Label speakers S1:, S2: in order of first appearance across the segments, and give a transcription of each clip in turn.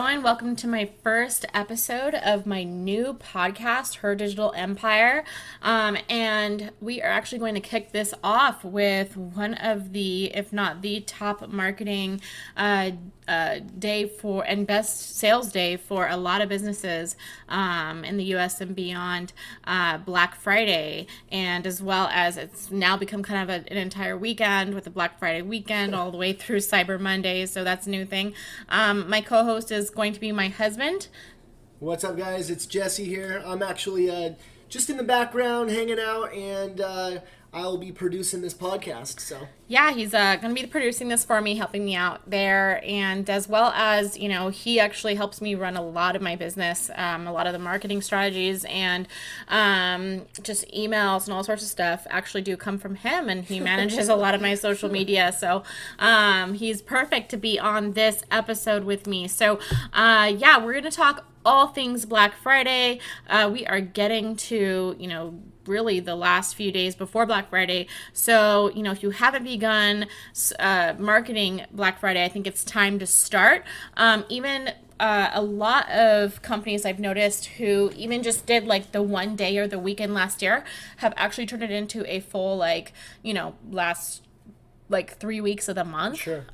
S1: going? Welcome to my first episode of my new podcast, Her Digital Empire. And we are actually going to kick this off with one of the, if not the top marketing day for and best sales day for a lot of businesses in the US and beyond, Black Friday, and as well as it's now become kind of an entire weekend with the Black Friday weekend all the way through Cyber Monday, so that's a new thing. My co-host is going to be my husband.
S2: What's up, guys? It's Jesse here. I'm actually just in the background hanging out, and I'll be producing this podcast. So
S1: yeah, he's going to be producing this for me, helping me out there, and as well as, he actually helps me run a lot of my business, a lot of the marketing strategies and just emails and all sorts of stuff actually do come from him, and he manages a lot of my social media, so he's perfect to be on this episode with me. So yeah, we're going to talk all things Black Friday. We are getting to, really the last few days before Black Friday. So, if you haven't begun marketing Black Friday, I think it's time to start. Even a lot of companies I've noticed who even just did like the one day or the weekend last year have actually turned it into a full, last 3 weeks of the month.
S2: Sure.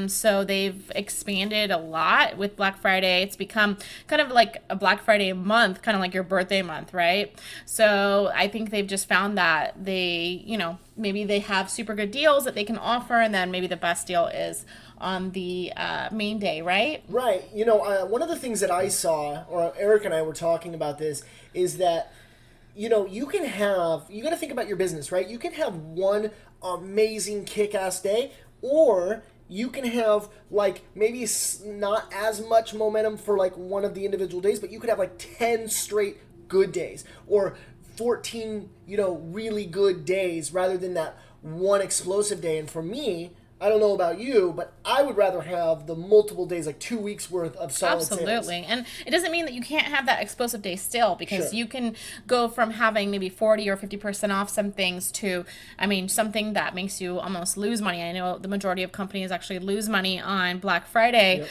S1: So they've expanded a lot with Black Friday. It's become kind of like a Black Friday month, kind of like your birthday month, right? So I think they've just found that they, maybe they have super good deals that they can offer, and then maybe the best deal is on the main day, right?
S2: Right. One of the things that I saw, or Erika and I were talking about this, is that you got to think about your business, right? You can have one amazing kick-ass day, or you can have maybe not as much momentum for one of the individual days, but you could have 10 straight good days, or 14 really good days, rather than that one explosive day. And for me, I don't know about you, but I would rather have the multiple days, 2 weeks worth of solid sales.
S1: Absolutely. And it doesn't mean that you can't have that explosive day still, because
S2: Sure.
S1: you can go from having maybe 40 or 50% off some things to, something that makes you almost lose money. I know the majority of companies actually lose money on Black Friday,
S2: Yep.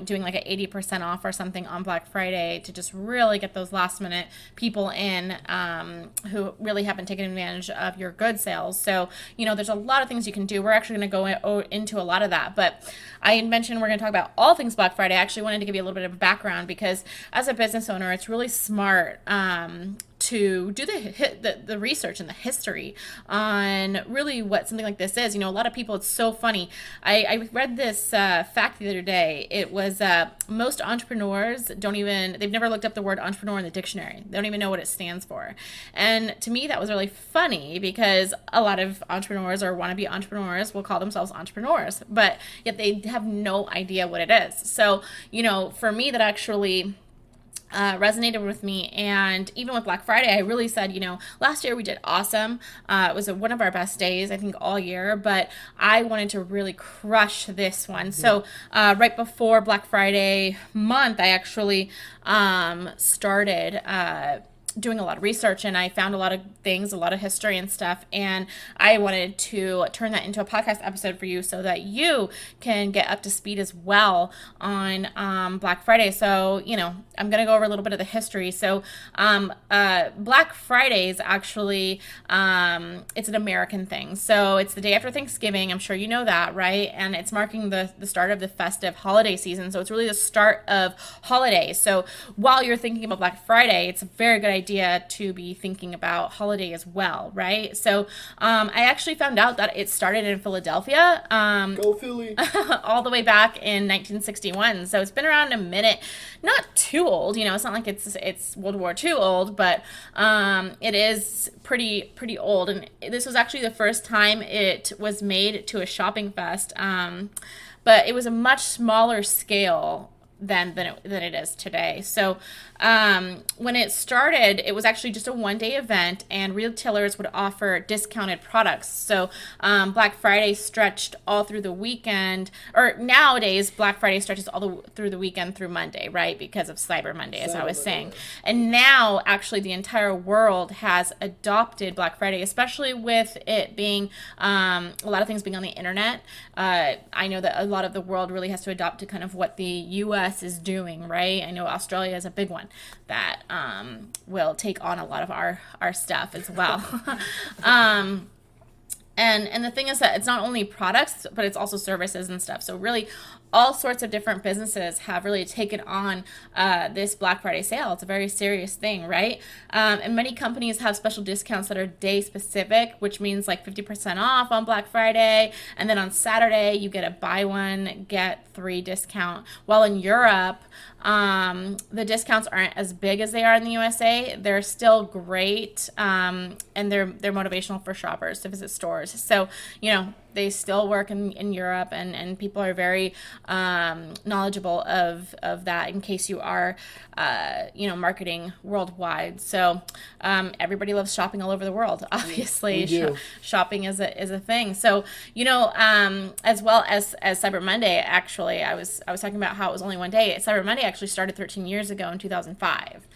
S1: Doing an 80% off or something on Black Friday to just really get those last minute people in who really haven't taken advantage of your good sales. So, there's a lot of things you can do. We're actually going to go into a lot of that, but I mentioned we're going to talk about all things Black Friday. I actually wanted to give you a little bit of background, because as a business owner, it's really smart to do the research and the history on really what something like this is. A lot of people, it's so funny. I read this fact the other day. It was most entrepreneurs they've never looked up the word entrepreneur in the dictionary. They don't even know what it stands for. And to me, that was really funny, because a lot of entrepreneurs or wannabe entrepreneurs will call themselves entrepreneurs, but yet they have no idea what it is. So, for me, that actually resonated with me. And even with Black Friday, I really said, last year we did awesome. It was one of our best days, I think, all year, but I wanted to really crush this one. Mm-hmm. So right before Black Friday month, I actually started doing a lot of research, and I found a lot of things, a lot of history and stuff, and I wanted to turn that into a podcast episode for you so that you can get up to speed as well on Black Friday. So, I'm going to go over a little bit of the history. So, Black Friday is actually, it's an American thing. So it's the day after Thanksgiving. I'm sure you know that, right? And it's marking the start of the festive holiday season. So it's really the start of holidays. So while you're thinking about Black Friday, it's a very good idea to be thinking about holiday as well, right? So I actually found out that it started in Philadelphia.
S2: Go Philly!
S1: All the way back in 1961. So it's been around a minute. Not too old, it's not like it's World War II old, but it is pretty old. And this was actually the first time it was made to a shopping fest, but it was a much smaller scale then than it is today. So when it started, it was actually just a one-day event, and retailers would offer discounted products. So Black Friday stretched all through the weekend, or nowadays Black Friday stretches through the weekend through Monday, right? Because of Cyber Monday, as I was saying. And now actually the entire world has adopted Black Friday, especially with it being a lot of things being on the internet. I know that a lot of the world really has to adopt to kind of what the U.S. is doing, right? I know Australia is a big one that will take on a lot of our stuff as well. And the thing is that it's not only products, but it's also services and stuff. So really, all sorts of different businesses have really taken on this Black Friday sale. It's a very serious thing, right? And many companies have special discounts that are day specific, which means like 50% off on Black Friday. And then on Saturday, you get a buy one, get three discount. While in Europe, the discounts aren't as big as they are in the USA. They're still great, and they're motivational for shoppers to visit stores. So, they still work in Europe, and people are very knowledgeable of that in case you are, marketing worldwide. So everybody loves shopping all over the world, obviously. Shopping is a thing. So, as well as Cyber Monday, actually, I was talking about how it was only one day. Cyber Monday actually started 13 years ago in 2005.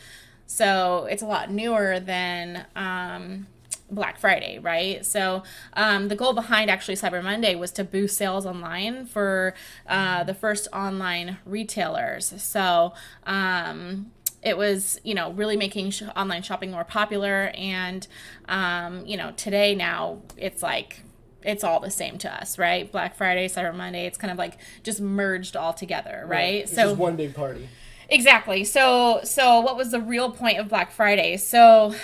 S1: So it's a lot newer than Black Friday, right? So the goal behind actually Cyber Monday was to boost sales online for the first online retailers. So it was, really making online shopping more popular. And, today now it's like, it's all the same to us, right? Black Friday, Cyber Monday, it's kind of like just merged all together, right?
S2: It's just one big party.
S1: Exactly. So what was the real point of Black Friday? So,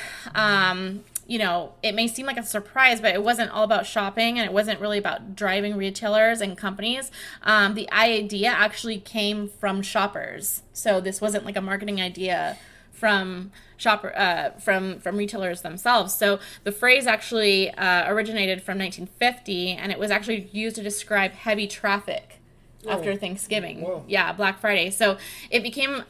S1: it may seem like a surprise, but it wasn't all about shopping, and it wasn't really about driving retailers and companies. The idea actually came from shoppers. So this wasn't like a marketing idea from from retailers themselves. So the phrase actually originated from 1950, and it was actually used to describe heavy traffic after Thanksgiving.
S2: Whoa.
S1: Yeah, Black Friday. So it became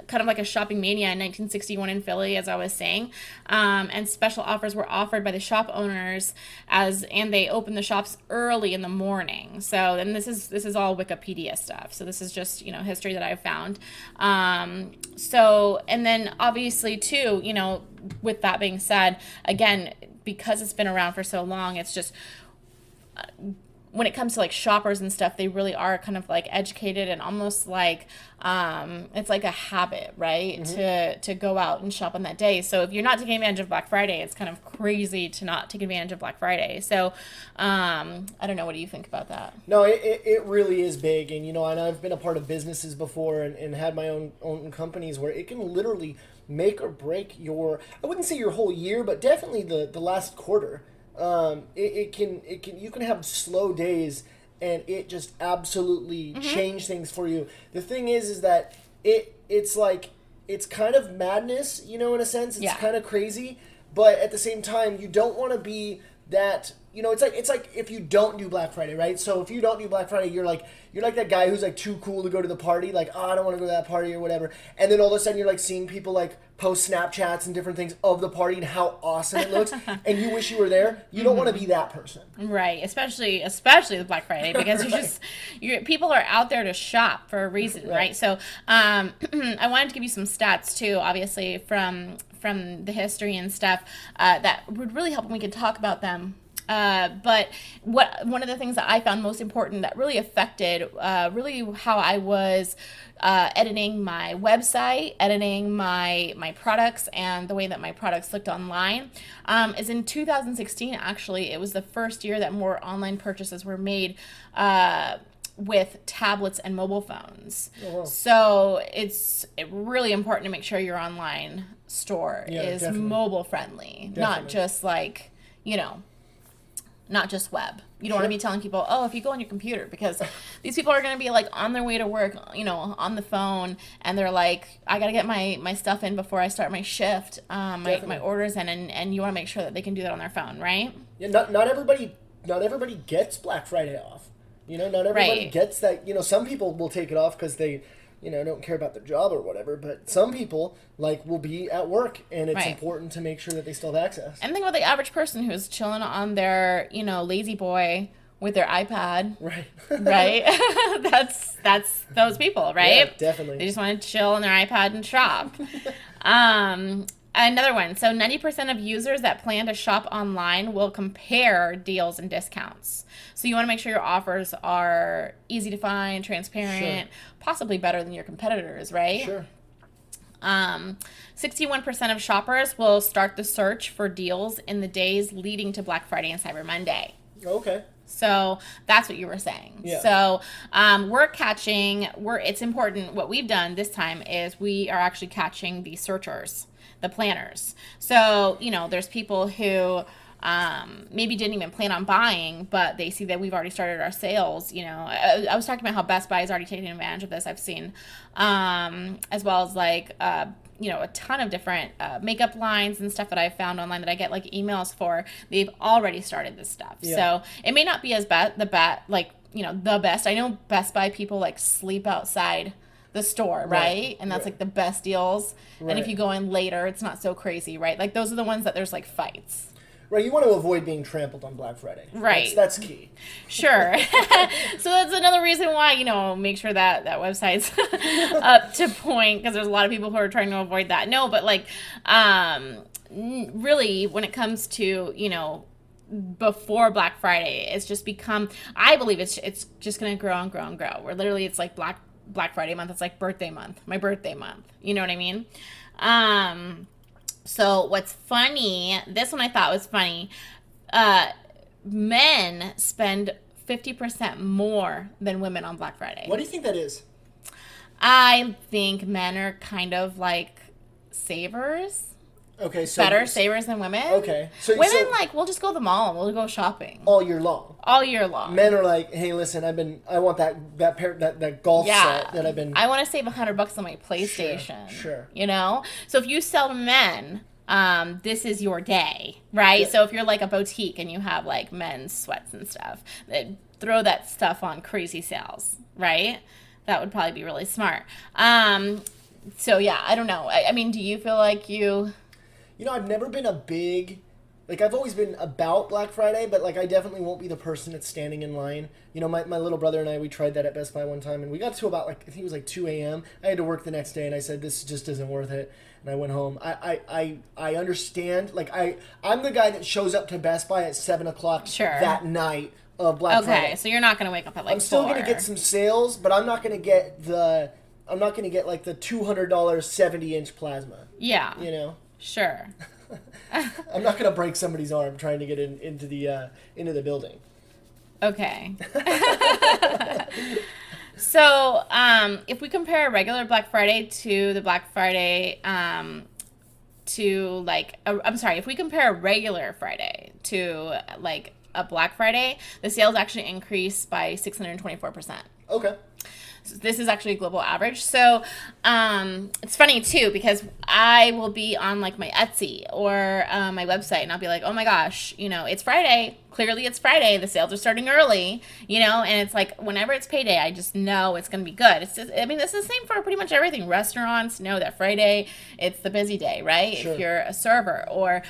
S1: kind of like a shopping mania in 1961 in Philly, as I was saying, and special offers were offered by the shop owners and they opened the shops early in the morning. So, and this is all Wikipedia stuff. So this is just history that I've found. So, and then obviously too, with that being said, again, because it's been around for so long, it's just when it comes to like shoppers and stuff, they really are kind of like educated and almost like it's like a habit, right? Mm-hmm. to go out and shop on that day. So if you're not taking advantage of Black Friday, it's kind of crazy to not take advantage of Black Friday. So I don't know, what do you think about that?
S2: No, it really is big, and and I've been a part of businesses before and had my own companies where it can literally make or break I wouldn't say your whole year, but definitely the last quarter. You can have slow days and it just absolutely change things for you. The thing is that it's like, it's kind of madness, in a sense. It's kind of crazy, but at the same time, you don't want to be that, it's like if you don't do Black Friday, right? So if you don't do Black Friday, you're like that guy who's like too cool to go to the party, like, oh, I don't want to go to that party or whatever. And then all of a sudden you're like seeing people like post Snapchats and different things of the party and how awesome it looks, and you wish you were there. You don't want to be that person,
S1: right? Especially with Black Friday, because people are out there to shop for a reason, right? So I wanted to give you some stats too, obviously from the history and stuff that would really help when we could talk about them. But one of the things that I found most important that really affected really how I was editing my website, editing my products, and the way that my products looked online is in 2016. Actually, it was the first year that more online purchases were made with tablets and mobile phones. Oh, wow. So it's really important to make sure your online store is mobile friendly, not just like, not just web. You don't want to be telling people, oh, if you go on your computer, because these people are going to be like on their way to work, on the phone, and they're like, I got to get my stuff in before I start my shift, my orders in, and you want to make sure that they can do that on their phone, right?
S2: Yeah, not everybody gets Black Friday off. Not everybody
S1: Right.
S2: gets that. Some people will take it off because they, don't care about their job or whatever. But some people, will be at work, and it's
S1: Right.
S2: important to make sure that they still have access.
S1: And think about the average person who's chilling on their, lazy boy with their iPad.
S2: Right.
S1: Right? that's those people, right?
S2: Yeah, definitely.
S1: They just want to chill on their iPad and shop. Another one. So 90% of users that plan to shop online will compare deals and discounts. So you want to make sure your offers are easy to find, transparent, possibly better than your competitors, right?
S2: Sure.
S1: 61% of shoppers will start the search for deals in the days leading to Black Friday and Cyber Monday.
S2: Okay.
S1: So that's what you were saying.
S2: Yeah.
S1: So it's important. What we've done this time is we are actually catching the searchers, the planners. So, there's people who maybe didn't even plan on buying, but they see that we've already started our sales. I was talking about how Best Buy is already taking advantage of this. I've seen, as well as a ton of different makeup lines and stuff that I've found online that I get emails for. They've already started this stuff.
S2: Yeah.
S1: So it may not be as the best. I know Best Buy people sleep outside the store, right? And that's the best deals.
S2: Right.
S1: And if you go in later, it's not so crazy, right? Those are the ones that there's fights.
S2: Right, you want to avoid being trampled on Black Friday.
S1: Right.
S2: That's key.
S1: Sure. So that's another reason why, make sure that website's up to point, because there's a lot of people who are trying to avoid that. No, but really when it comes to, before Black Friday, it's just become, I believe it's just going to grow and grow and grow. Where literally it's Black Friday month. It's birthday month, my birthday month. You know what I mean? So what's funny, this one I thought was funny, men spend 50% more than women on Black Friday.
S2: What do you think that is?
S1: I think men are kind of savers.
S2: Okay, so
S1: Better savers than women.
S2: Okay.
S1: Women we'll just go to the mall and we'll go shopping.
S2: All year long.
S1: All year long.
S2: Men are hey, listen, I want that golf set that I've been.
S1: I want to save $100 on my PlayStation.
S2: Sure.
S1: So if you sell to men, this is your day, right?
S2: Yeah.
S1: So if you're a boutique and you have men's sweats and stuff, throw that stuff on crazy sales, right? That would probably be really smart. So yeah, I don't know. I mean, do you feel like you?
S2: I've never been a big, I've always been about Black Friday, but I definitely won't be the person that's standing in line. My little brother and I, we tried that at Best Buy one time, and we got to about I think it was 2 a.m. I had to work the next day, and I said, this just isn't worth it. And I went home. I understand. I'm the guy that shows up to Best Buy at 7 o'clock that night of Black Friday.
S1: Okay, so you're not gonna wake up at
S2: I'm still
S1: 4.
S2: gonna get some sales, but I'm not gonna get the $200 70-inch plasma.
S1: Yeah. Sure.
S2: I'm not gonna break somebody's arm trying to get into the building.
S1: Okay. So, if we compare a regular Black Friday to the Black Friday, if we compare a regular Friday to a Black Friday, the sales actually increase by 624%.
S2: Okay.
S1: This is actually a global average. So it's funny too, because I will be on my Etsy or my website, and I'll be oh my gosh, it's Friday. Clearly it's Friday. The sales are starting early, and it's whenever it's payday, I just know it's going to be good. It's just, it's the same for pretty much everything. Restaurants know that Friday, it's the busy day, right?
S2: Sure.
S1: If you're a server or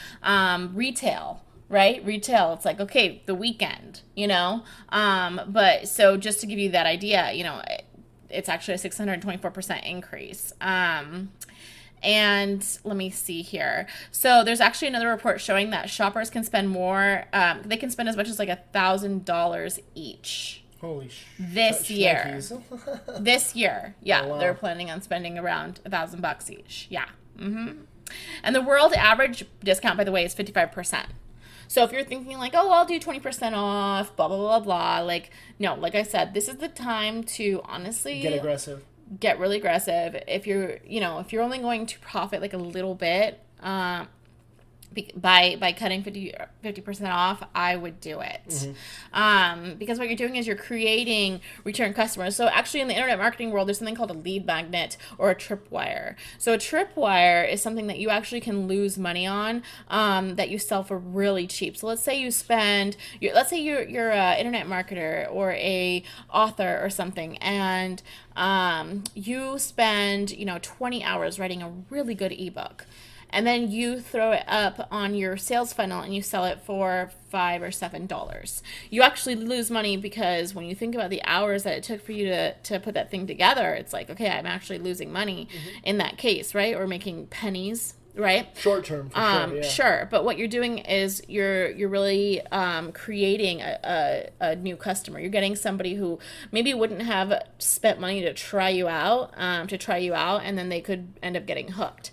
S1: retail. Right? Retail, it's okay, the weekend, but so just to give you that idea, it's actually a 624% increase. And let me see here. So there's actually another report showing that shoppers can spend more, they can spend as much as $1,000 each.
S2: Holy
S1: this year. This year. Yeah.
S2: Oh, wow.
S1: They're planning on spending around $1,000 each. Yeah. Mm-hmm. And the world average discount, by the way, is 55%. So if you're thinking oh, I'll do 20% off, blah, blah, blah, blah, no, like I said, this is the time to honestly
S2: get aggressive.
S1: Get really aggressive. If you're, if you're only going to profit a little bit, by cutting 50% off, I would do it. Because what you're doing is you're creating return customers. So actually in the internet marketing world, there's something called a lead magnet or a tripwire. So a tripwire is something that you actually can lose money on, that you sell for really cheap. So let's say let's say you're an internet marketer or a author or something, and you spend 20 hours writing a really good ebook, and then you throw it up on your sales funnel and you sell it for $5 or $7. You actually lose money, because when you think about the hours that it took for you to put that thing together, it's like, okay, I'm actually losing money in that case, right? Or making pennies, right?
S2: Short term, for sure. Yeah.
S1: Sure, but what you're doing is you're really creating a new customer. You're getting somebody who maybe wouldn't have spent money to try you out, and then they could end up getting hooked.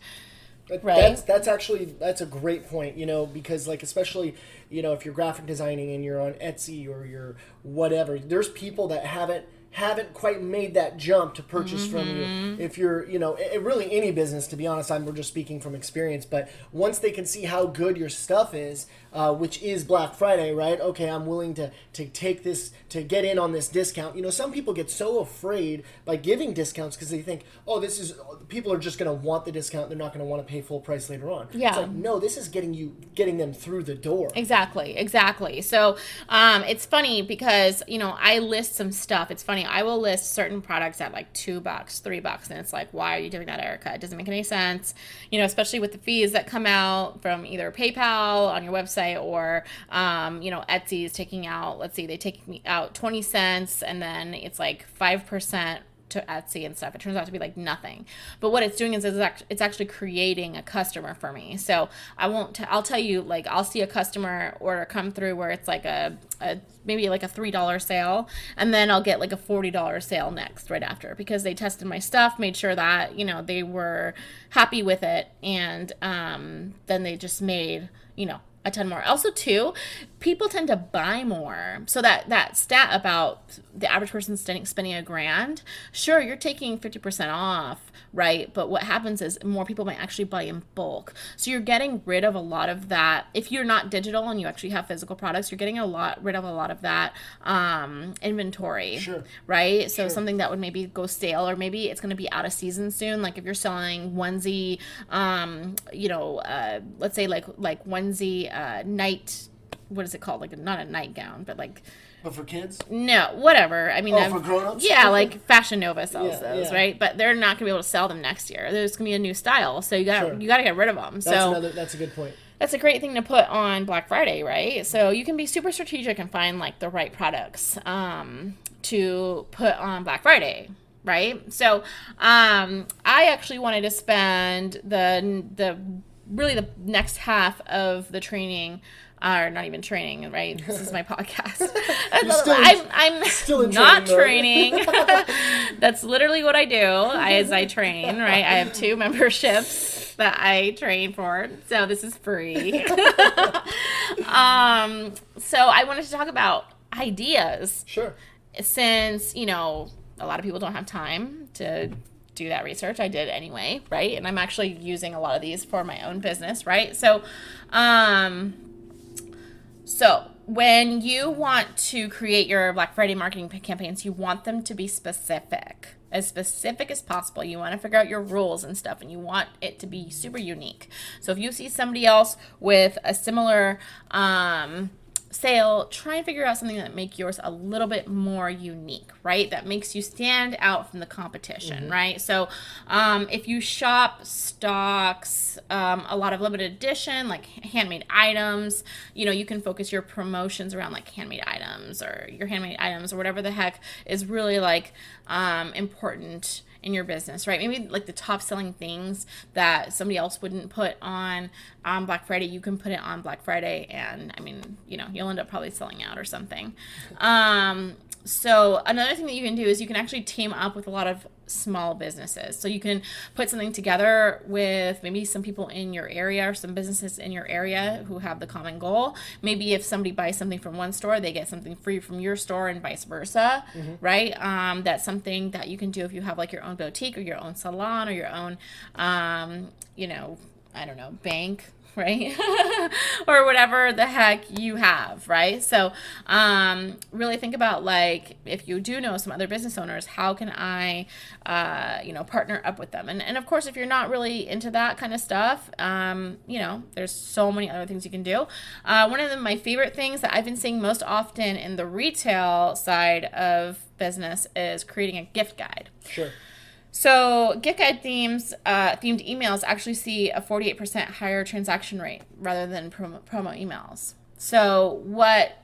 S1: Right.
S2: That's a great point, because like, especially, if you're graphic designing and you're on Etsy or you're whatever, there's people that haven't quite made that jump to purchase from you. If you're, really any business, to be honest, we're just speaking from experience, but once they can see how good your stuff is, which is Black Friday, right? Okay, I'm willing to take this, to get in on this discount. Some people get so afraid by giving discounts because they think, people are just going to want the discount. They're not going to want to pay full price later on.
S1: Yeah.
S2: It's like, no, this is getting them through the door.
S1: Exactly. So it's funny because, I list some stuff. It's funny. I will list certain products at like $2, $3, and it's like, why are you doing that, Erika? It doesn't make any sense. Especially with the fees that come out from either PayPal on your website or, Etsy is taking out, let's see, they take me out 20 cents and then it's like 5% to Etsy and stuff. It turns out to be like nothing. But what it's doing is it's actually creating a customer for me. So I'll tell you, like, I'll see a customer order come through where it's like maybe like a $3 sale, and then I'll get like a $40 sale next right after, because they tested my stuff, made sure that, they were happy with it, and then they just made, a ton more. Also, too, people tend to buy more. So that stat about the average person spending $1,000, sure, you're taking 50% off, right? But what happens is more people might actually buy in bulk. So you're getting rid of a lot of that. If you're not digital and you actually have physical products, you're getting rid of a lot of that inventory,
S2: sure,
S1: right? So something that would maybe go stale, or maybe it's going to be out of season soon. Like if you're selling onesie, let's say like onesie night, what is it called? Like, not a nightgown, but like.
S2: But for kids?
S1: No, whatever. I mean,
S2: for grown-ups?
S1: Yeah, like Fashion Nova sells those,
S2: yeah.
S1: right? But they're not going to be able to sell them next year. There's going to be a new style, so you got to get rid of them.
S2: That's a good point.
S1: That's a great thing to put on Black Friday, right? So you can be super strategic and find like the right products to put on Black Friday. Right. So I actually wanted to spend the next half of the training, or not even training, right? This is my podcast. I'm still not training. That's literally what I do as I train, right? I have 2 memberships that I train for, so this is free. So I wanted to talk about ideas.
S2: Sure.
S1: Since, a lot of people don't have time to do that research. I did anyway, right? And I'm actually using a lot of these for my own business, right? So when you want to create your Black Friday marketing campaigns, you want them to be specific as possible. You want to figure out your rules and stuff, and you want it to be super unique. So if you see somebody else with a similar sale, try and figure out something that make yours a little bit more unique, right? That makes you stand out from the competition, right? So if you shop stocks, a lot of limited edition, like handmade items, you can focus your promotions around like handmade items or whatever the heck is really like important in your business, right? Maybe like the top selling things that somebody else wouldn't put on Black Friday, you can put it on Black Friday, and I mean, you'll end up probably selling out or something. So another thing that you can do is you can actually team up with a lot of small businesses. So you can put something together with maybe some people in your area or some businesses in your area who have the common goal. Maybe if somebody buys something from one store, they get something free from your store, and vice versa, right? That's something that you can do if you have like your own boutique or your own salon or your own, I don't know, bank, right? Or whatever the heck you have, right? So really think about, like, if you do know some other business owners, how can I, partner up with them? And of course, if you're not really into that kind of stuff, there's so many other things you can do. One of my favorite things that I've been seeing most often in the retail side of business is creating a gift guide.
S2: Sure.
S1: So gift guide themed emails actually see a 48% higher transaction rate rather than promo emails. So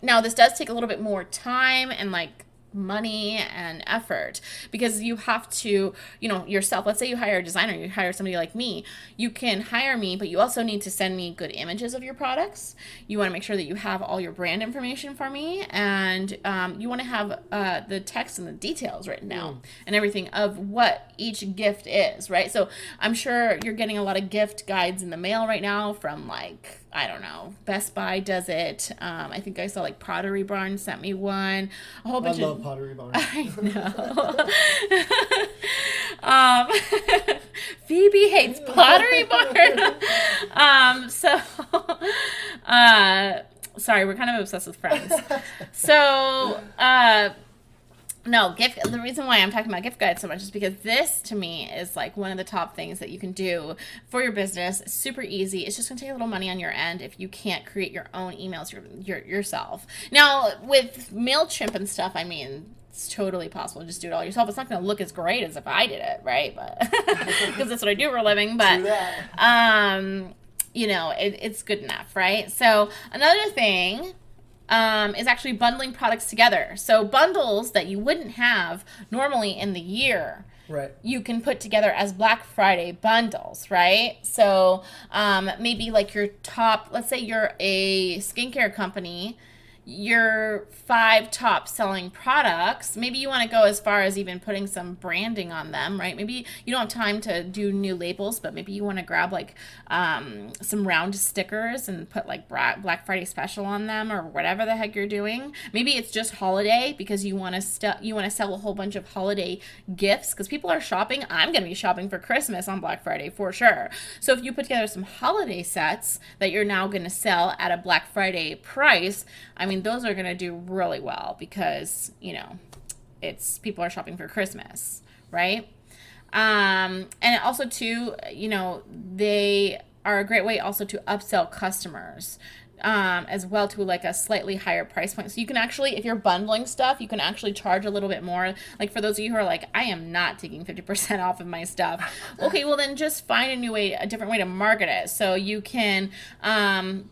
S1: now this does take a little bit more time and like money and effort, because you have to, yourself, let's say you hire a designer, you hire somebody like me, you can hire me, but you also need to send me good images of your products. You want to make sure that you have all your brand information for me, and you want to have the text and the details written down and everything of what each gift is, right? So I'm sure you're getting a lot of gift guides in the mail right now from, like, I don't know, Best Buy does it. I think I saw, like, Pottery Barn sent me one. A whole bunch
S2: I love Pottery Barn.
S1: I know. Phoebe hates Pottery Barn. Sorry, we're kind of obsessed with Friends. So, no, the reason why I'm talking about gift guides so much is because this, to me, is like one of the top things that you can do for your business. It's super easy. It's just going to take a little money on your end if you can't create your own emails yourself. Now, with MailChimp and stuff, I mean, it's totally possible to just do it all yourself. It's not going to look as great as if I did it, right? But because that's what I do for a living. But it's good enough, right? So another thing is actually bundling products together. So bundles that you wouldn't have normally in the year,
S2: right,
S1: you can put together as Black Friday bundles, right? So maybe like your top, let's say you're a skincare company, your 5 top selling products, maybe you want to go as far as even putting some branding on them, right? Maybe you don't have time to do new labels, but maybe you want to grab like some round stickers and put like Black Friday special on them, or whatever the heck you're doing. Maybe it's just holiday because you want to sell a whole bunch of holiday gifts, because people are shopping. I'm going to be shopping for Christmas on Black Friday for sure. So if you put together some holiday sets that you're now going to sell at a Black Friday price, I mean, those are going to do really well because, it's people are shopping for Christmas, right? And also too, they are a great way also to upsell customers as well, to like a slightly higher price point. So you can actually, if you're bundling stuff, you can actually charge a little bit more. Like for those of you who are like, I am not taking 50% off of my stuff. Okay, well then just find a different way to market it. So you can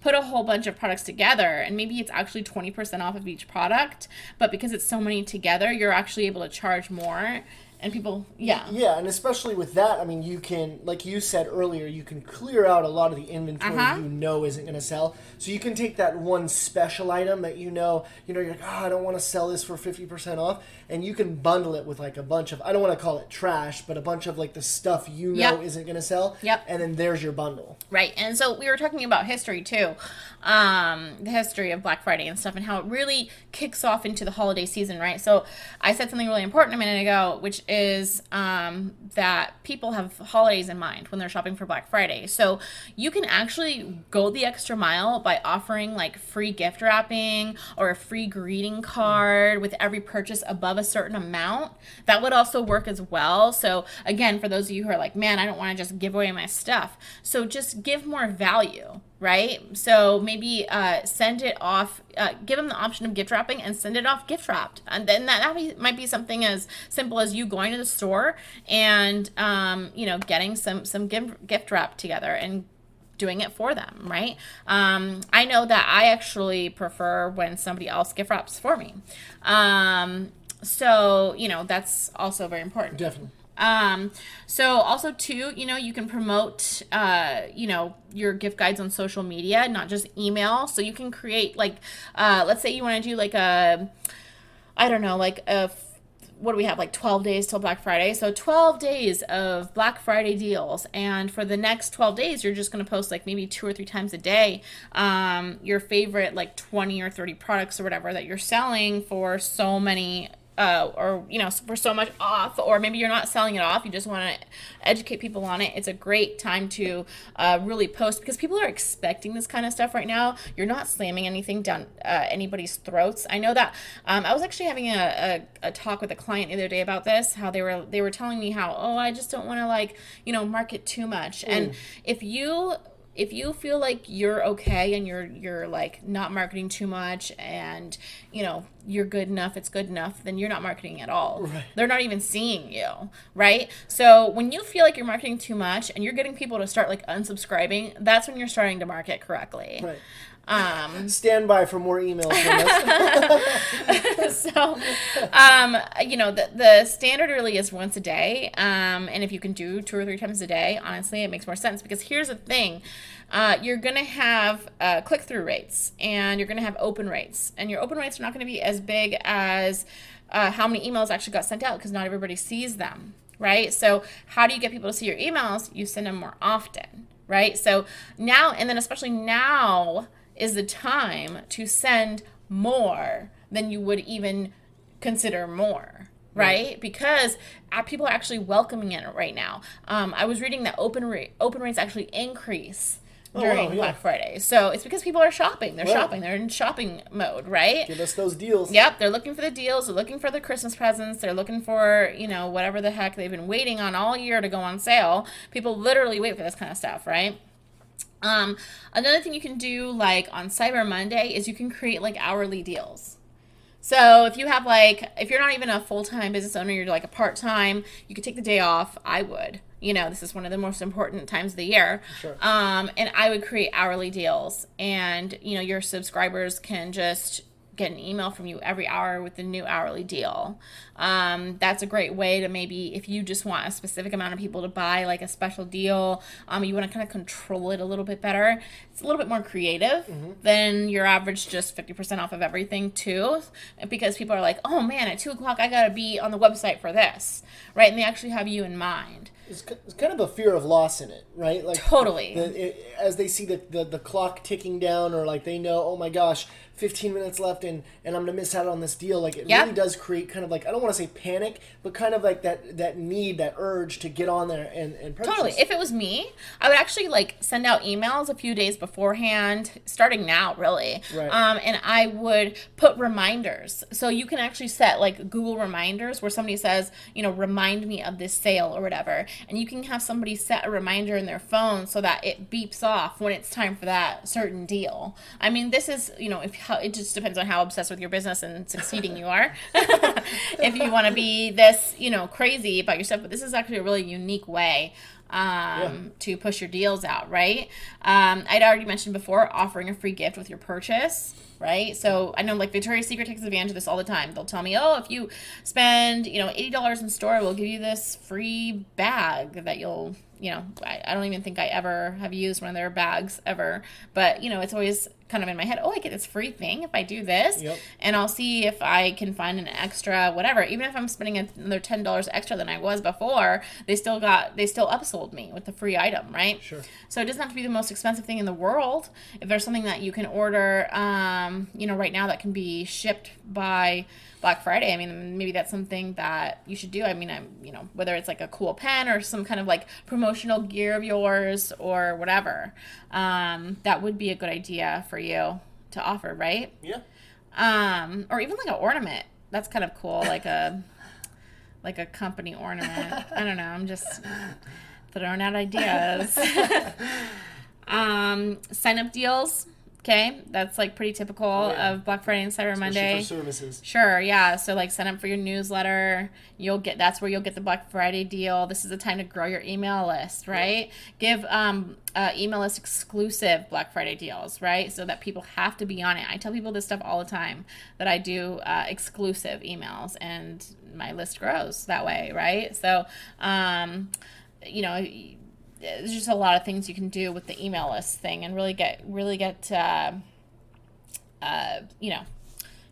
S1: put a whole bunch of products together, and maybe it's actually 20% off of each product, but because it's so many together, you're actually able to charge more. And people, yeah,
S2: and especially with that, I mean, you can, like you said earlier, you can clear out a lot of the inventory isn't going to sell. So you can take that one special item that you're like, I don't want to sell this for 50% off, and you can bundle it with like a bunch of, I don't want to call it trash, but a bunch of like the stuff isn't going to sell.
S1: Yep.
S2: And then there's your bundle.
S1: Right. And so we were talking about history too, the history of Black Friday and stuff, and how it really kicks off into the holiday season, right? So I said something really important a minute ago, which is that people have holidays in mind when they're shopping for Black Friday. So you can actually go the extra mile by offering like free gift wrapping or a free greeting card with every purchase above a certain amount. That would also work as well. So again, for those of you who are like, man, I don't want to just give away my stuff. So just give more value. Right? So maybe send it off, give them the option of gift wrapping and send it off gift wrapped. And then that might be something as simple as you going to the store and, getting some gift wrap together and doing it for them, right? I know that I actually prefer when somebody else gift wraps for me. So, that's also very important.
S2: Definitely.
S1: So also too, you can promote, your gift guides on social media, not just email. So you can create like, let's say you want to do like what do we have, like 12 days till Black Friday? So 12 days of Black Friday deals. And for the next 12 days, you're just going to post like maybe 2 or 3 times a day, your favorite like 20 or 30 products or whatever that you're selling for so many or for so much off, or maybe you're not selling it off, you just want to educate people on it. It's a great time to really post, because people are expecting this kind of stuff right now. You're not slamming anything down anybody's throats. I know that I was actually having a talk with a client the other day about this, how they were telling me how, I just don't want to market too much. And if you feel like you're okay and you're like not marketing too much, and you're good enough, it's good enough, then you're not marketing at all.
S2: Right.
S1: They're not even seeing you, right? So when you feel like you're marketing too much and you're getting people to start like unsubscribing, that's when you're starting to market correctly.
S2: Right. Stand by for more emails from us.
S1: So, the standard really is once a day. And if you can do 2 or 3 times a day, honestly, it makes more sense, because here's the thing. You're going to have click-through rates, and you're going to have open rates. And your open rates are not going to be as big as how many emails actually got sent out, because not everybody sees them, right? So how do you get people to see your emails? You send them more often, right? So now, and then especially now, is the time to send more than you would even consider more, right? Because people are actually welcoming it right now. I was reading that open rates actually increase during Black Friday. So it's because people are shopping. They're shopping. They're in shopping mode, right?
S2: Give us those deals.
S1: Yep. They're looking for the deals. They're looking for the Christmas presents. They're looking for, whatever the heck they've been waiting on all year to go on sale. People literally wait for this kind of stuff, right? Another thing you can do, like on Cyber Monday, is you can create like hourly deals. So if you have if you're not even a full-time business owner, you're like a part-time, you could take the day off. I would, this is one of the most important times of the year.
S2: Sure.
S1: And I would create hourly deals, and, your subscribers can just get an email from you every hour with the new hourly deal. That's a great way to, maybe if you just want a specific amount of people to buy like a special deal, you want to kind of control it a little bit better. It's a little bit more creative than your average just 50% off of everything too, because people are like, oh man, at 2:00 I gotta be on the website for this, right? And they actually have you in mind.
S2: It's kind of a fear of loss in it, right? Like
S1: totally.
S2: As they see the clock ticking down, or like they know, oh my gosh, 15 minutes left and I'm going to miss out on this deal. Like it really does create kind of like, I don't want to say panic, but kind of like that need, that urge to get on there and purchase.
S1: Totally. If it was me, I would actually send out emails a few days beforehand, starting now really.
S2: Right.
S1: And I would put reminders. So you can actually set Google reminders where somebody says, remind me of this sale or whatever. And you can have somebody set a reminder in their phone so that it beeps off when it's time for that certain deal. I mean, this is, it just depends on how obsessed with your business and succeeding you are. If you want to be this, crazy about your stuff, but this is actually a really unique way to push your deals out, right? I'd already mentioned before, offering a free gift with your purchase, right? So I know Victoria's Secret takes advantage of this all the time. They'll tell me, if you spend, $80 in store, we'll give you this free bag that you'll, I don't even think I ever have used one of their bags ever, but it's always kind of in my head, I get this free thing if I do this, and I'll see if I can find an extra whatever. Even if I'm spending another $10 extra than I was before, they still upsold me with the free item, right?
S2: Sure.
S1: So it doesn't have to be the most expensive thing in the world. If there's something that you can order, right now that can be shipped by Black Friday, I mean, maybe that's something that you should do. I mean, whether it's a cool pen or some kind of promotional gear of yours or whatever, that would be a good idea for you to offer, right?
S2: Yeah.
S1: Or even an ornament. That's kind of cool, like a company ornament. I don't know. I'm just throwing out ideas. Sign up deals. Okay, that's pretty typical of Black Friday and Cyber Monday.
S2: For services.
S1: Sure, yeah. So sign up for your newsletter. That's where you'll get the Black Friday deal. This is the time to grow your email list, right? Give email list exclusive Black Friday deals, right? So that people have to be on it. I tell people this stuff all the time, that I do exclusive emails, and my list grows that way, right? So, there's just a lot of things you can do with the email list thing, and really get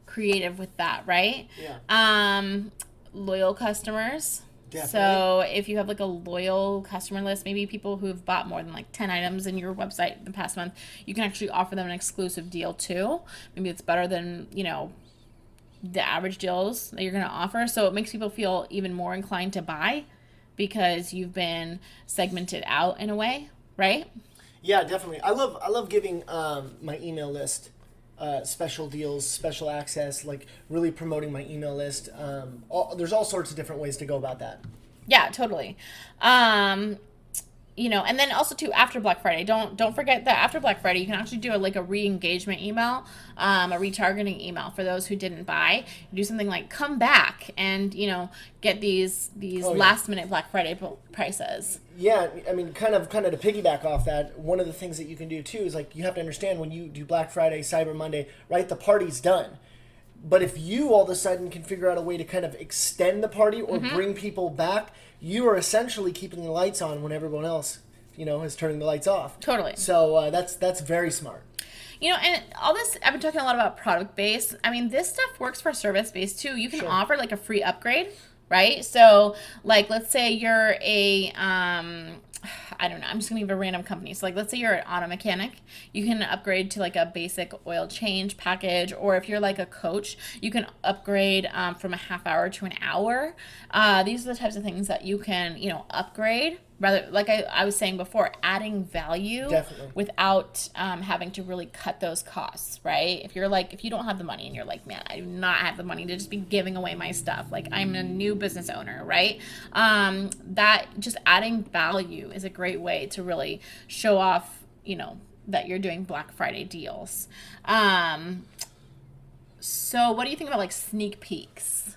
S1: creative with that, right?
S2: Yeah.
S1: Loyal customers.
S2: Definitely.
S1: So if you have a loyal customer list, maybe people who've bought more than 10 items in your website in the past month, you can actually offer them an exclusive deal too. Maybe it's better than, the average deals that you're going to offer. So it makes people feel even more inclined to buy because you've been segmented out in a way, right?
S2: Yeah, definitely. I love giving my email list special deals, special access, like really promoting my email list. There's all sorts of different ways to go about that.
S1: Yeah, totally. And then also too after Black Friday, don't forget that after Black Friday, you can actually do a re-engagement email, a retargeting email for those who didn't buy. You do something like come back and get these last minute Black Friday prices.
S2: Yeah, I mean, kind of to piggyback off that, one of the things that you can do too is like you have to understand when you do Black Friday, Cyber Monday, right? The party's done. But if you all of a sudden can figure out a way to kind of extend the party or bring people back, you are essentially keeping the lights on when everyone else, is turning the lights off.
S1: Totally.
S2: So that's very smart.
S1: And all this, I've been talking a lot about product-based. I mean, this stuff works for service-based too. You can offer a free upgrade, right? So, let's say you're a, I don't know, I'm just going to give a random company. So, let's say you're an auto mechanic. You can upgrade to, a basic oil change package. Or if you're, a coach, you can upgrade from a half hour to an hour. These are the types of things that you can, upgrade. Rather, like I was saying before, adding value.
S2: Definitely.
S1: Without having to really cut those costs, right? If you don't have the money and you're like, man, I do not have the money to just be giving away my stuff. I'm a new business owner, right? That just adding value is a great way to really show off, that you're doing Black Friday deals. So what do you think about sneak peeks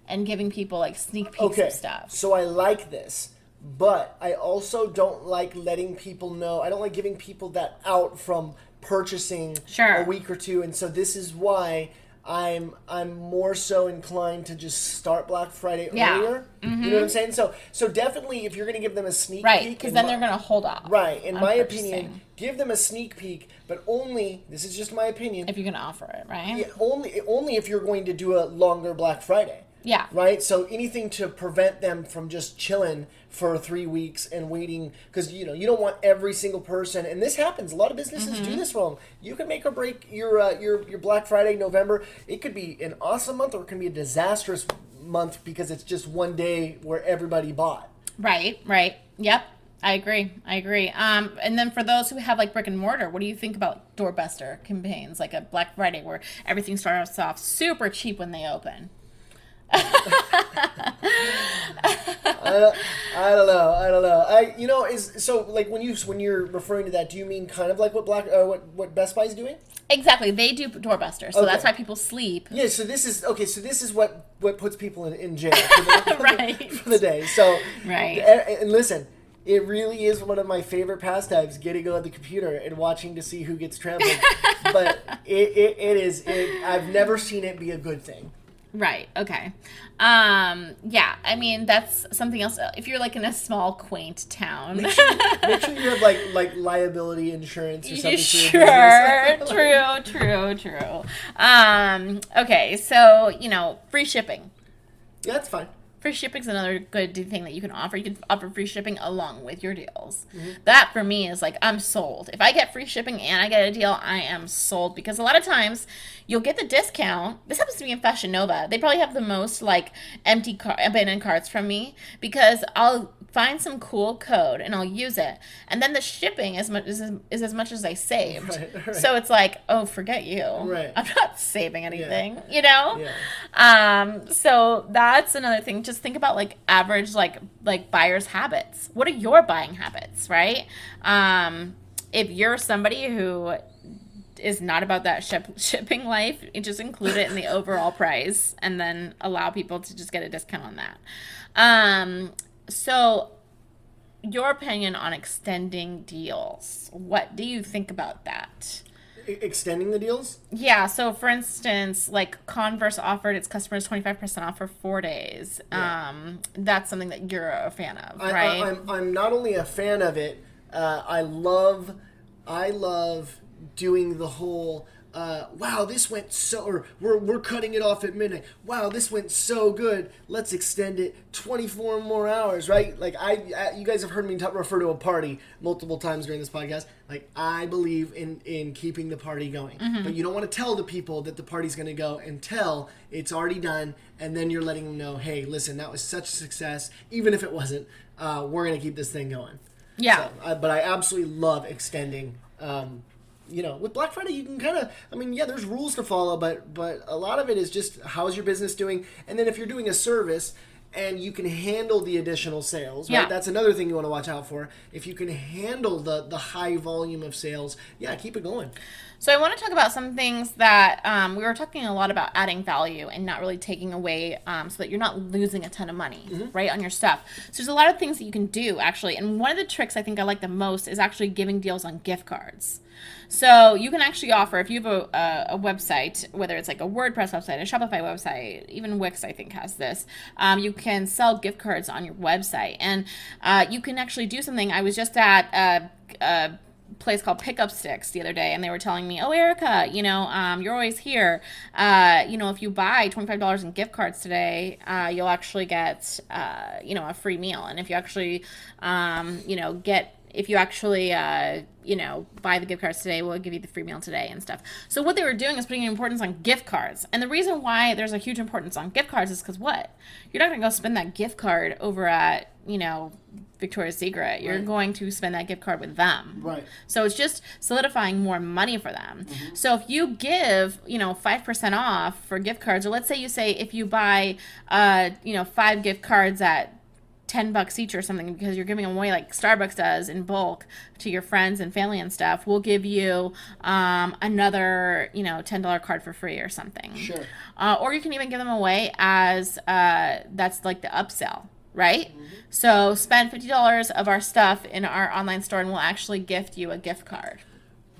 S1: and giving people sneak peeks of stuff?
S2: So I like this. But I also don't like letting people know. I don't like giving people that out from purchasing a week or two. And so this is why I'm more so inclined to just start Black Friday earlier. Mm-hmm. You know what I'm saying? So definitely if you're going to give them a sneak peek.
S1: Right, because then they're going to hold off.
S2: Right. In my opinion, give them a sneak peek, but only, this is just my opinion.
S1: If you're going to offer it, right?
S2: Yeah, only if you're going to do a longer Black Friday.
S1: Yeah.
S2: Right? So anything to prevent them from just chilling for 3 weeks and waiting, because you don't want every single person, and this happens. A lot of businesses do this wrong. You can make or break your Black Friday, November. It could be an awesome month or it can be a disastrous month because it's just one day where everybody bought.
S1: Right. Yep. I agree. And then for those who have brick and mortar, what do you think about doorbuster campaigns, like a Black Friday where everything starts off super cheap when they open?
S2: I don't know. When you're referring to that, do you mean kind of like what Best Buy's doing?
S1: Exactly, they do doorbuster, so that's why people sleep.
S2: Yeah, so this is what puts people in jail for the day. So
S1: right,
S2: and listen. It really is one of my favorite pastimes, getting on the computer and watching to see who gets trampled. But I've never seen it be a good thing.
S1: Right. Okay. Yeah. I mean, that's something else. If you're in a small, quaint town,
S2: make sure you have liability insurance or something.
S1: Sure. True. Okay. So free shipping.
S2: Yeah, that's fine.
S1: Free shipping is another good thing that you can offer. You can offer free shipping along with your deals. Mm-hmm. That for me is I'm sold. If I get free shipping and I get a deal, I am sold, because a lot of times you'll get the discount. This happens to be in Fashion Nova. They probably have the most empty abandoned carts from me, because I'll find some cool code and I'll use it, and then the shipping is as much as I saved. Right. So it's oh, forget you.
S2: Right.
S1: I'm not saving anything. Yeah. So that's another thing. Just think about average buyers' habits. What are your buying habits, right? If you're somebody who is not about that shipping life, you just include it in the overall price and then allow people to just get a discount on that. So your opinion on extending deals. What do you think about that?
S2: Extending the deals?
S1: Yeah. So for instance, Converse offered its customers 25% off for 4 days. Yeah. That's something that you're a fan of, right?
S2: I'm not only a fan of it, I love doing the whole wow, this went so, or we're cutting it off at midnight. Wow, this went so good. Let's extend it 24 more hours, right? Like you guys have heard me refer to a party multiple times during this podcast. Like I believe in keeping the party going, but you don't want to tell the people that the party's going to go until it's already done, and then you're letting them know, hey, listen, that was such a success, even if it wasn't. We're going to keep this thing going.
S1: Yeah.
S2: So, but I absolutely love extending. With Black Friday, you can kind of, there's rules to follow, but a lot of it is just how's your business doing, and then if you're doing a service and you can handle the additional sales, right?
S1: Yeah.
S2: That's another thing you want to watch out for. If you can handle the high volume of sales, keep it going.
S1: So I want to talk about some things that we were talking a lot about adding value and not really taking away so that you're not losing a ton of money, right, on your stuff. So there's a lot of things that you can do, actually. And one of the tricks I think I like the most is actually giving deals on gift cards. So you can actually offer, if you have a website, whether it's like a WordPress website, a Shopify website, even Wix I think has this, you can sell gift cards on your website. And you can actually do something. I was just at a place called Pickup Sticks the other day, and they were telling me, oh, Erika, you're always here. If you buy $25 in gift cards today, you'll actually get, a free meal. And if you actually, buy the gift cards today, we'll give you the free meal today and stuff. So what they were doing is putting an importance on gift cards. And the reason why there's a huge importance on gift cards is because what? You're not going to go spend that gift card over at, Victoria's Secret. You're going to spend that gift card with them.
S2: Right.
S1: So it's just solidifying more money for them. So if you give, 5% off for gift cards, or let's say if you buy, 5 gift cards at $10 each or something, because you're giving them away like Starbucks does in bulk to your friends and family and stuff, we'll give you another $10 card for free or something.
S2: Sure.
S1: Or you can even give them away as that's like the upsell, right? So spend $50 of our stuff in our online store and we'll actually gift you a gift card.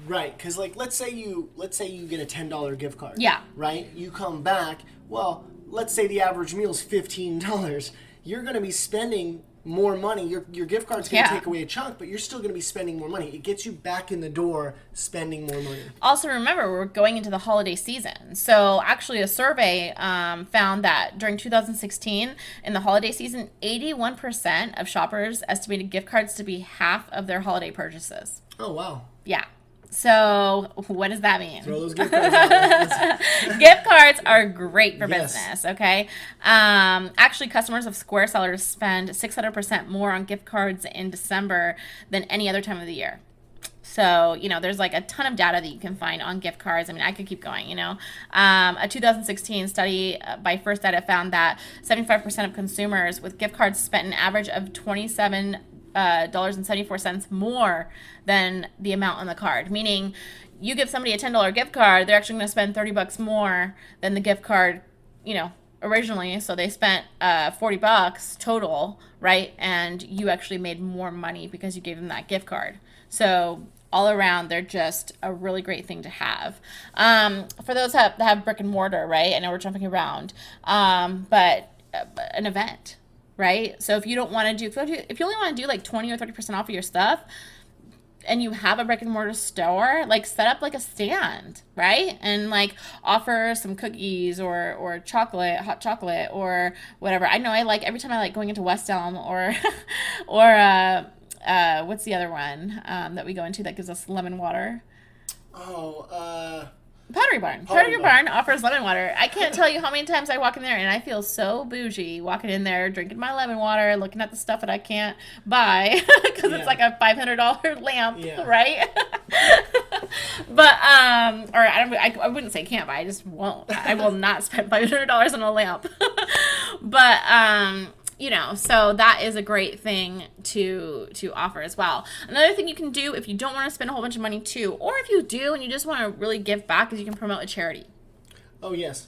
S2: Right, because let's say you get a $10 gift card.
S1: Yeah.
S2: Right. You come back. Well, let's say the average meal is $15. You're going to be spending more money. Your gift card's going to take away a chunk, but you're still going to be spending more money. It gets you back in the door spending more money. Also,
S1: remember, we're going into the holiday season. So actually a survey found that during 2016, in the holiday season, 81% of shoppers estimated gift cards to be half of their holiday purchases.
S2: Oh, wow.
S1: Yeah. So what does that mean?
S2: Throw those gift cards out there.
S1: Gift cards are great for business, okay? Actually, customers of Square sellers spend 600% more on gift cards in December than any other time of the year. So, there's like a ton of data that you can find on gift cards. I could keep going, A 2016 study by First Data found that 75% of consumers with gift cards spent an average of $27.74 more than the amount on the card. Meaning, you give somebody a $10 gift card, they're actually going to spend $30 more than the gift card, originally. So they spent $40 total, right? And you actually made more money because you gave them that gift card. So all around, they're just a really great thing to have. For those that have brick and mortar, right? I know we're jumping around, but an event. Right? So if you don't want to do, if you only want to do like 20 or 30% off of your stuff and you have a brick and mortar store, like set up like a stand, right? And like offer some cookies or chocolate, hot chocolate or whatever. I know every time I like going into West Elm or what's the other one that we go into that gives us lemon water? Pottery Barn. Pottery Barn offers lemon water. I can't tell you how many times I walk in there and I feel so bougie walking in there, drinking my lemon water, looking at the stuff that I can't buy because it's like a $500 lamp, right? But I wouldn't say can't buy. I just won't. I will not spend $500 on a lamp. But so that is a great thing to offer as well. Another thing you can do if you don't want to spend a whole bunch of money too, or if you do and you just want to really give back, is you can promote a charity.
S2: Oh, yes.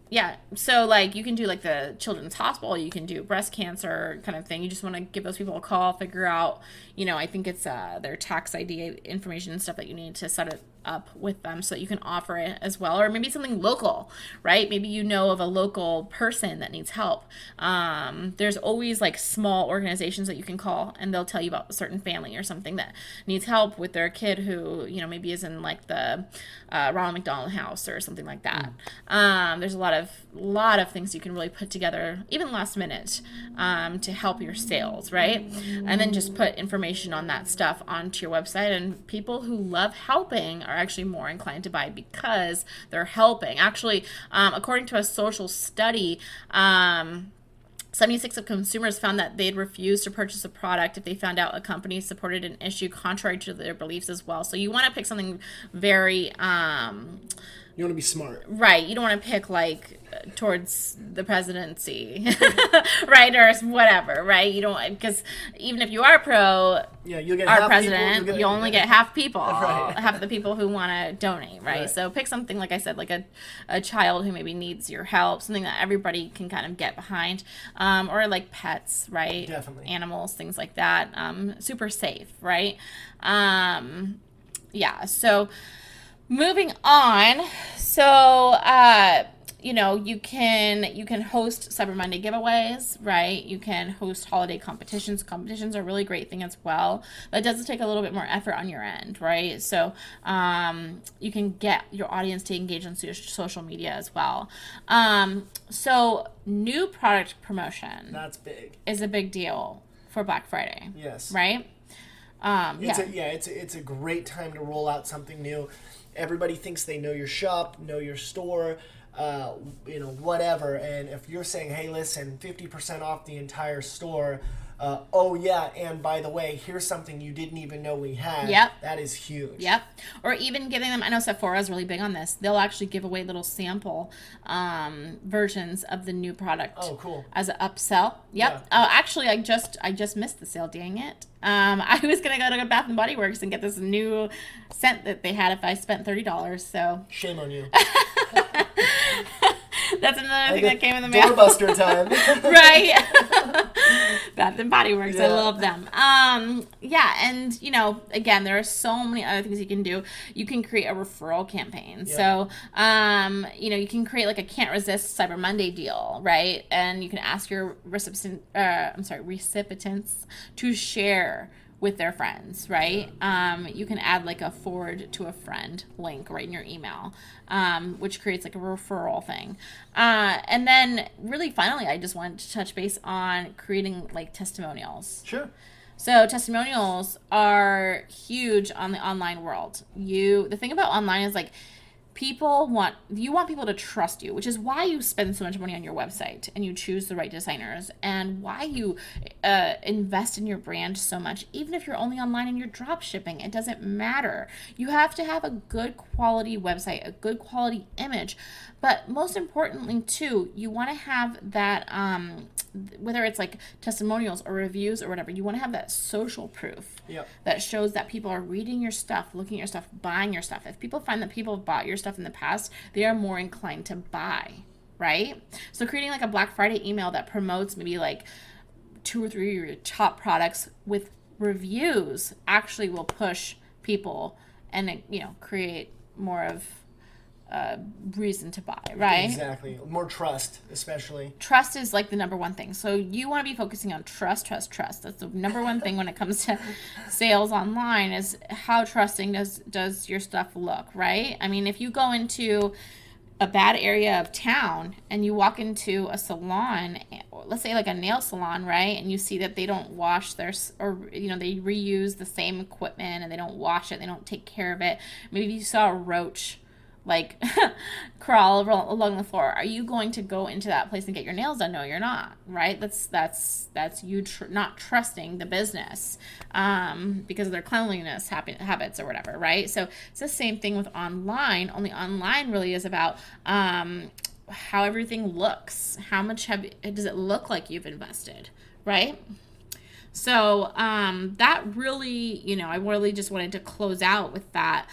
S1: Yeah. So you can do the Children's Hospital, you can do breast cancer kind of thing. You just want to give those people a call, figure out, I think it's their tax ID information and stuff that you need to set up with them so that you can offer it as well. Or maybe something local, right? Maybe you know of a local person that needs help. There's always like small organizations that you can call, and they'll tell you about a certain family or something that needs help with their kid who, maybe is in like the Ronald McDonald House or something like that. There's a lot of things you can really put together, even last minute, to help your sales, right? And then just put information on that stuff onto your website, and people who love helping are actually more inclined to buy because they're helping. Actually, according to a social study, 76% of consumers found that they'd refuse to purchase a product if they found out a company supported an issue contrary to their beliefs as well. So you want to pick something very
S2: You want to be smart.
S1: right. You don't want to pick like towards the presidency, right, or whatever, right? You don't, because even if you are pro
S2: You'll get
S1: our
S2: half
S1: president,
S2: people,
S1: you only get half people,
S2: Right.
S1: half the people who want to donate, right? So pick something, like I said, like a child who maybe needs your help, something that everybody can kind of get behind, or like pets, right?
S2: Definitely.
S1: Animals, things like that. Super safe, right? So moving on, so you can host Cyber Monday giveaways, right? You can host holiday competitions. Competitions are a really great thing as well. That does take a little bit more effort on your end, right? So you can get your audience to engage on social media as well. So new product promotion.
S2: That's big.
S1: Is a big deal for Black Friday.
S2: Yes.
S1: Right?
S2: It's a great time to roll out something new. Everybody thinks they know your shop, know your store, whatever. And if you're saying, hey, listen, 50% off the entire store, and by the way, here's something you didn't even know we had.
S1: Yep.
S2: That is huge.
S1: Yep. Or even giving them, I know Sephora is really big on this. They'll actually give away little sample versions of the new product.
S2: Oh, cool.
S1: As an upsell. Yep.
S2: Yeah.
S1: Actually, I just missed the sale. Dang it. I was gonna go to Bath and Body Works and get this new scent that they had if I spent $30. So
S2: shame on you.
S1: That's another thing that came in the mail.
S2: Doorbuster time.
S1: Right. Bath and Body Works.
S2: Yeah.
S1: I love them. And again, there are so many other things you can do. You can create a referral campaign.
S2: Yeah.
S1: So, you can create like a can't resist Cyber Monday deal, right? And you can ask your recipients to share with their friends, right? You can add like a forward to a friend link right in your email, which creates like a referral thing. And then really finally, I just wanted to touch base on creating like testimonials.
S2: Sure.
S1: So testimonials are huge on the online world. The thing about online is like, you want people to trust you, which is why you spend so much money on your website and you choose the right designers, and why you invest in your brand so much. Even if you're only online and you're drop shipping, it doesn't matter. You have to have a good quality website, a good quality image, but most importantly too, you want to have that whether it's like testimonials or reviews or whatever, you want to have that social proof.
S2: Yep.
S1: That shows that people are reading your stuff, looking at your stuff, buying your stuff. If people find that people have bought your stuff in the past, they are more inclined to buy, right? So creating like a Black Friday email that promotes maybe like 2 or 3 of your top products with reviews actually will push people and, create more of reason to buy, right?
S2: Exactly. More trust, especially.
S1: Trust is like the number one thing. So you want to be focusing on trust. That's the number one thing when it comes to sales online, is how trusting does your stuff look, right? I mean, if you go into a bad area of town and you walk into a salon, let's say like a nail salon, right, and you see that they don't wash they reuse the same equipment and they don't wash it, they don't take care of it. Maybe you saw a roach like crawl along the floor. Are you going to go into that place and get your nails done? No, you're not, right? That's you not trusting the business because of their cleanliness habits or whatever, right? So it's the same thing with online. Only online really is about how everything looks. How much does it look like you've invested, right? So that really, I really just wanted to close out with that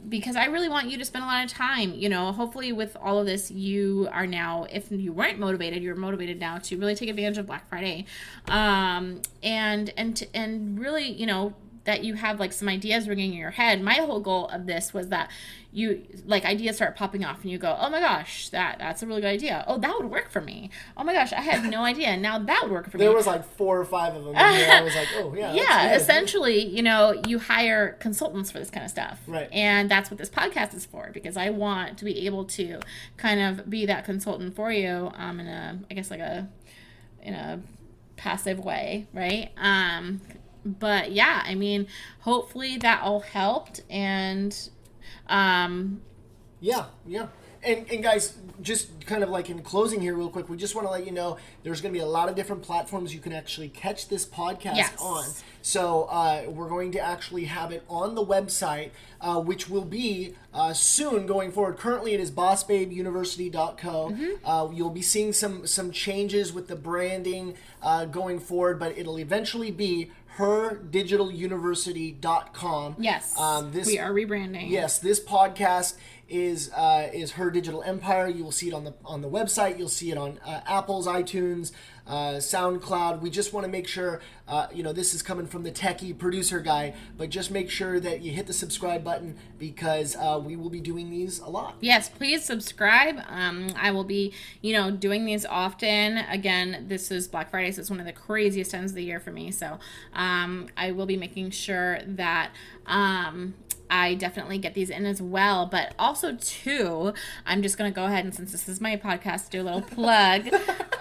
S1: because I really want you to spend a lot of time, hopefully with all of this, you are now, if you weren't motivated, you're motivated now to really take advantage of Black Friday and really, that you have like some ideas ringing in your head. My whole goal of this was that you like ideas start popping off and you go, oh my gosh, that's a really good idea. Oh, that would work for me. Oh my gosh, I had no idea. Now that would work for me.
S2: There was like 4 or 5 of them. And I was like, oh yeah.
S1: Yeah, essentially, you hire consultants for this kind of stuff.
S2: Right.
S1: And that's what this podcast is for, because I want to be able to kind of be that consultant for you in a passive way, right? But yeah, I mean, hopefully that all helped. And
S2: yeah. And guys, just kind of like in closing here real quick, we just want to let you know there's going to be a lot of different platforms you can actually catch this podcast on. So we're going to actually have it on the website, which will be soon going forward. Currently it is bossbabeuniversity.co. You'll be seeing some changes with the branding going forward, but it'll eventually be herdigitaluniversity.com.
S1: Yes, we are rebranding.
S2: Yes, this podcast is Her Digital Empire. You will see it on the website. You'll see it on Apple's iTunes, SoundCloud. We just want to make sure, this is coming from the techie producer guy, but just make sure that you hit the subscribe button, because we will be doing these a lot.
S1: Yes, please subscribe. I will be, doing these often. Again, this is Black Friday, so it's one of the craziest times of the year for me. So I will be making sure that I definitely get these in as well. But also, too, I'm just going to go ahead and, since this is my podcast, do a little plug.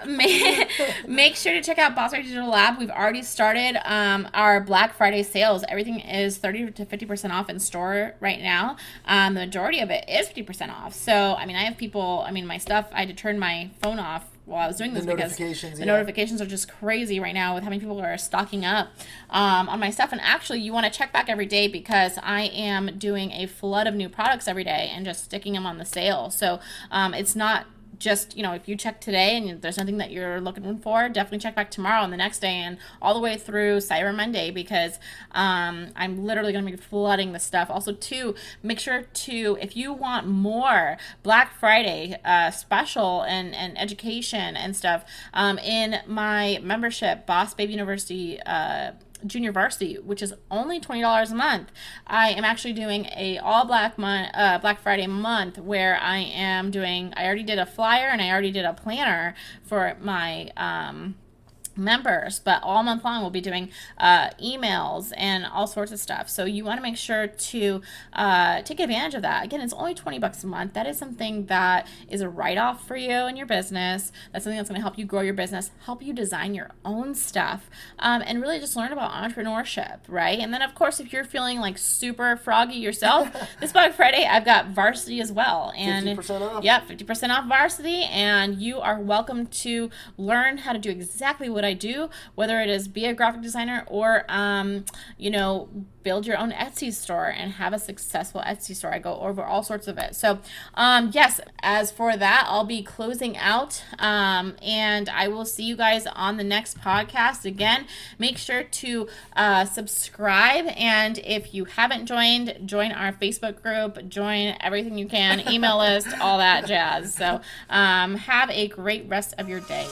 S1: Make sure to check out Boss Babe Digital Lab. We've already started our Black Friday sales. Everything is 30 to 50% off in store right now. The majority of it is 50% off. So, I have people, my stuff, I had to turn my phone off while I was doing this because the notifications are just crazy right now with how many people are stocking up on my stuff. And actually, you want to check back every day, because I am doing a flood of new products every day and just sticking them on the sale. So it's not just, if you check today and there's nothing that you're looking for, definitely check back tomorrow and the next day and all the way through Cyber Monday, because I'm literally going to be flooding the stuff. Also, too, make sure to, if you want more Black Friday special and education and stuff in my membership, Boss Babe University Junior Varsity, which is only $20 a month. I am actually doing a all Black Friday month, where I already did a flyer and I already did a planner for my members, but all month long we'll be doing emails and all sorts of stuff. So you want to make sure to take advantage of that. Again, it's only $20 a month. That is something that is a write-off for you and your business. That's something that's going to help you grow your business, help you design your own stuff, and really just learn about entrepreneurship, right? And then, of course, if you're feeling like super froggy yourself, this Black Friday I've got Varsity as well, and
S2: 50% off.
S1: Yep, 50% off Varsity, and you are welcome to learn how to do exactly what I do, whether it is be a graphic designer or build your own Etsy store and have a successful Etsy store. I go over all sorts of it. So yes, as for that, I'll be closing out, and I will see you guys on the next podcast. Again, make sure to subscribe, and if you haven't join our Facebook group, join everything you can, email list, all that jazz. So have a great rest of your day.